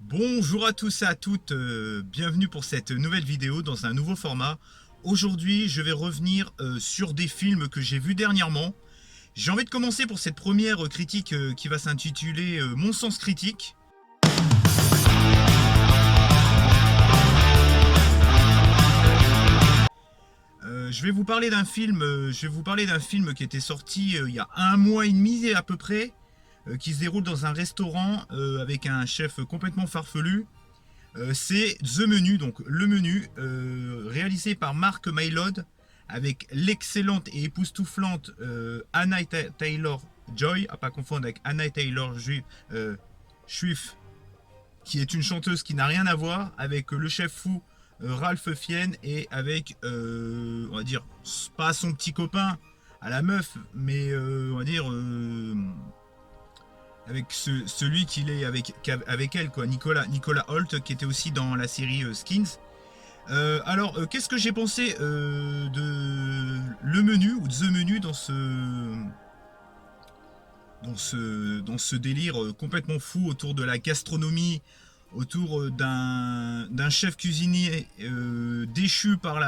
Bonjour à tous et à toutes, bienvenue pour cette nouvelle vidéo dans un nouveau format. Aujourd'hui, je vais revenir sur des films que j'ai vus dernièrement. J'ai envie de commencer pour cette première critique qui va s'intituler Mon sens critique. Je vais vous parler d'un film qui était sorti il y a un mois et demi à peu près, qui se déroule dans un restaurant avec un chef complètement farfelu. C'est The Menu, donc Le Menu, réalisé par Mark Mylod, avec l'excellente et époustouflante Anna Taylor-Joy, à pas confondre avec Anna Taylor-Joy, qui est une chanteuse qui n'a rien à voir avec le chef fou Ralph Fiennes et avec, on va dire, pas son petit copain à la meuf, mais on va dire avec celui qu'il est avec elle, quoi, Nicolas Hoult, qui était aussi dans la série Skins. Alors, qu'est-ce que j'ai pensé de Le Menu ou The Menu dans ce délire complètement fou autour de la gastronomie, autour d'un chef cuisinier déchu par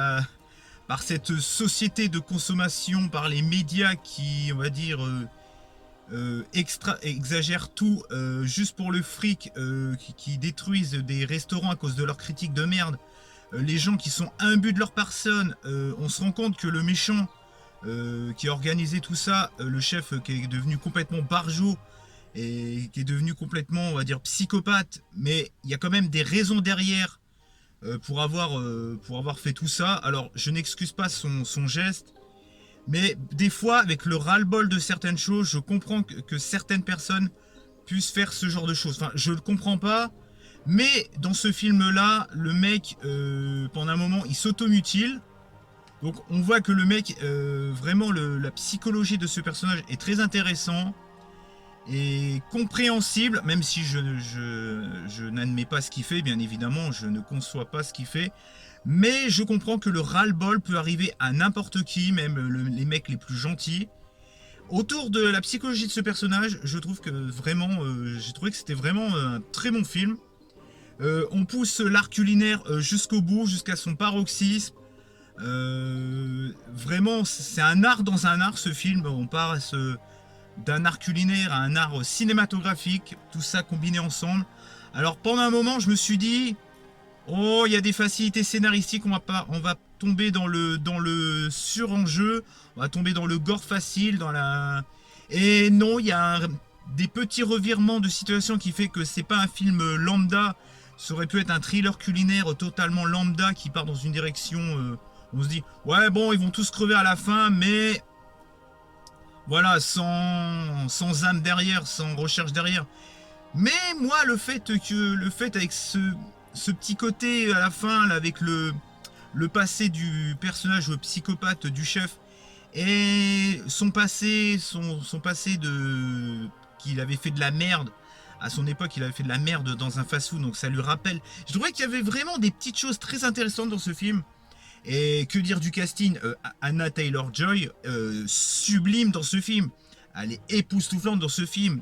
cette société de consommation, par les médias qui, on va dire, exagèrent tout juste pour le fric, qui détruisent des restaurants à cause de leurs critiques de merde. Les gens qui sont imbus de leur personne, on se rend compte que le méchant qui a organisé tout ça, le chef qui est devenu complètement barjot et qui est devenu complètement, on va dire, psychopathe, mais il y a quand même des raisons derrière pour avoir fait tout ça. Alors, je n'excuse pas son geste, mais des fois, avec le ras-le-bol de certaines choses, je comprends que certaines personnes puissent faire ce genre de choses. Enfin, je ne le comprends pas, mais dans ce film-là, le mec, pendant un moment, il s'automutile. Donc on voit que le mec, vraiment, la psychologie de ce personnage est très intéressant et compréhensible, même si je n'admets pas ce qu'il fait, bien évidemment, je ne conçois pas ce qu'il fait. Mais je comprends que le ras-le-bol peut arriver à n'importe qui, même les mecs les plus gentils. Autour de la psychologie de ce personnage, je trouve que vraiment, j'ai trouvé que c'était vraiment un très bon film. On pousse l'art culinaire jusqu'au bout, jusqu'à son paroxysme. Vraiment, c'est un art dans un art, ce film. On passe d'un art culinaire à un art cinématographique, tout ça combiné ensemble. Alors pendant un moment, je me suis dit, oh, il y a des facilités scénaristiques, on va tomber dans le surenjeu, on va tomber dans le gore facile, Et non, il y a des petits revirements de situation qui fait que c'est pas un film lambda. Ça aurait pu être un thriller culinaire totalement lambda qui part dans une direction. On se dit, ouais, bon, ils vont tous crever à la fin, mais voilà, sans âme derrière, sans recherche derrière. Mais moi, le fait avec ce petit côté à la fin, là, avec le passé du personnage psychopathe du chef, et son passé qu'il avait fait de la merde. À son époque, il avait fait de la merde dans un fast-food, donc ça lui rappelle. Je trouvais qu'il y avait vraiment des petites choses très intéressantes dans ce film. Et que dire du casting, Anna Taylor-Joy, sublime dans ce film. Elle est époustouflante dans ce film.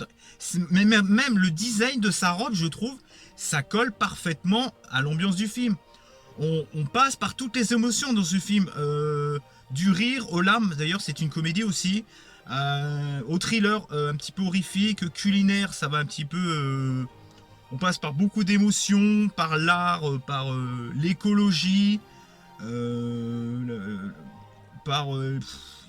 Même le design de sa robe, je trouve, ça colle parfaitement à l'ambiance du film. On passe par toutes les émotions dans ce film. Du rire aux larmes, d'ailleurs c'est une comédie aussi. Au thriller un petit peu horrifique, culinaire, ça va un petit peu... on passe par beaucoup d'émotions, par l'art, par l'écologie. Il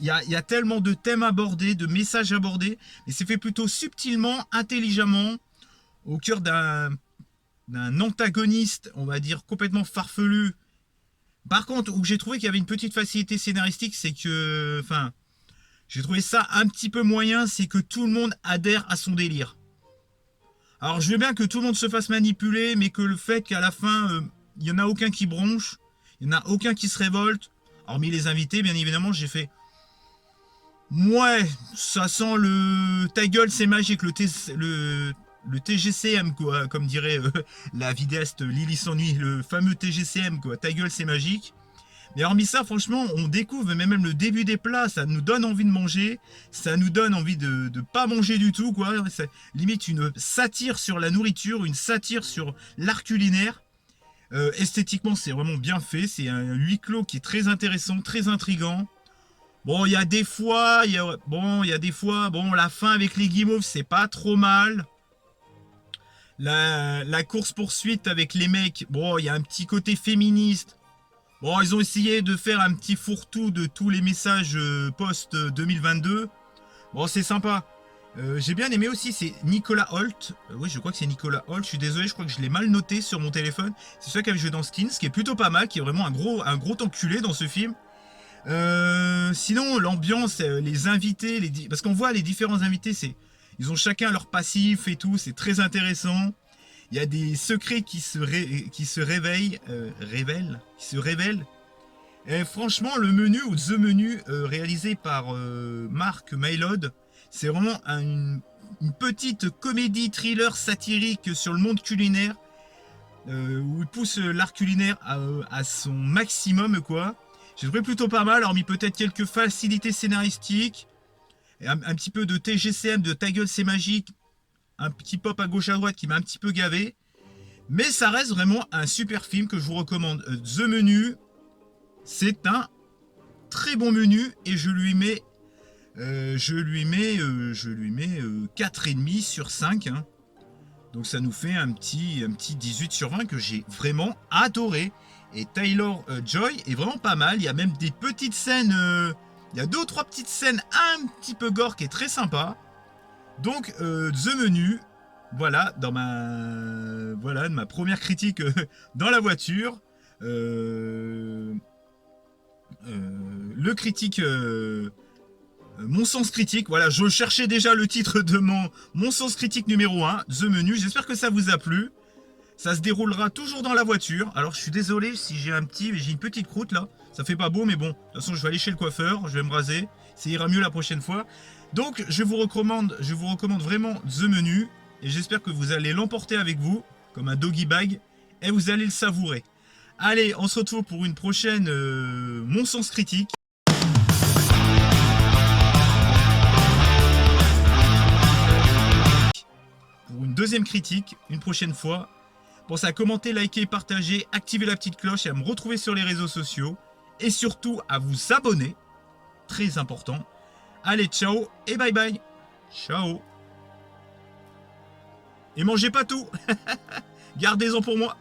y a tellement de thèmes abordés, de messages abordés, et c'est fait plutôt subtilement, intelligemment, au cœur d'un antagoniste, on va dire, complètement farfelu. Par contre, où j'ai trouvé qu'il y avait une petite facilité scénaristique, c'est que, enfin, j'ai trouvé ça un petit peu moyen, c'est que tout le monde adhère à son délire. Alors, je veux bien que tout le monde se fasse manipuler, mais que le fait qu'à la fin, il n'y en a aucun qui bronche, il n'y en a aucun qui se révolte, hormis les invités, bien évidemment, j'ai fait... Ouais, ça sent le... Ta gueule, c'est magique, le TGCM, quoi, comme dirait la vidéaste Lily S'ennuie, le fameux TGCM, quoi. Ta gueule, c'est magique. Mais hormis ça, franchement, on découvre, mais même le début des plats, ça nous donne envie de manger, ça nous donne envie de pas manger du tout, quoi. C'est limite une satire sur la nourriture, une satire sur l'art culinaire. Esthétiquement, c'est vraiment bien fait, c'est un huis clos qui est très intéressant, très intriguant. Bon, il y a des fois, bon, la fin avec les guimauves, c'est pas trop mal. La course-poursuite avec les mecs, bon, il y a un petit côté féministe. Bon, ils ont essayé de faire un petit fourre-tout de tous les messages post-2022. Bon, c'est sympa. J'ai bien aimé aussi, c'est Nicolas Hoult. Oui, je crois que c'est Nicolas Hoult. Je suis désolé, je crois que je l'ai mal noté sur mon téléphone. C'est celui qui avait joué dans Skins, qui est plutôt pas mal, qui est vraiment un gros enculé dans ce film. Sinon, l'ambiance, les invités, parce qu'on voit les différents invités, ils ont chacun leur passif et tout, c'est très intéressant. Il y a des secrets qui se révèlent. Et franchement, le menu ou The Menu, réalisé par Mark Mylod, c'est vraiment une petite comédie thriller satirique sur le monde culinaire, où il pousse l'art culinaire à son maximum, quoi. J'ai trouvé plutôt pas mal, hormis peut-être quelques facilités scénaristiques, et un petit peu de TGCM, de Ta gueule c'est magique, un petit pop à gauche à droite qui m'a un petit peu gavé. Mais ça reste vraiment un super film que je vous recommande. The Menu, c'est un très bon menu et je lui mets 4,5 sur 5. Hein. Donc ça nous fait un petit 18 sur 20 que j'ai vraiment adoré. Et Taylor Joy est vraiment pas mal. Il y a même des petites scènes, il y a 2 ou 3 petites scènes un petit peu gore qui est très sympa. Donc The Menu, voilà, de ma première critique dans la voiture. Le critique, mon sens critique, voilà, je cherchais déjà le titre de mon sens critique numéro 1, The Menu. J'espère que ça vous a plu. Ça se déroulera toujours dans la voiture. Alors je suis désolé si j'ai une petite croûte là. Ça fait pas beau, mais bon, de toute façon je vais aller chez le coiffeur, je vais me raser. Ça ira mieux la prochaine fois. Donc je vous recommande vraiment The Menu. Et j'espère que vous allez l'emporter avec vous, comme un doggy bag, et vous allez le savourer. Allez, on se retrouve pour une prochaine Mon Sens Critique. Pour une deuxième critique, une prochaine fois. Pensez à commenter, liker, partager, activer la petite cloche et à me retrouver sur les réseaux sociaux. Et surtout à vous abonner. Très important. Allez, ciao et bye bye. Ciao. Et mangez pas tout. Gardez-en pour moi.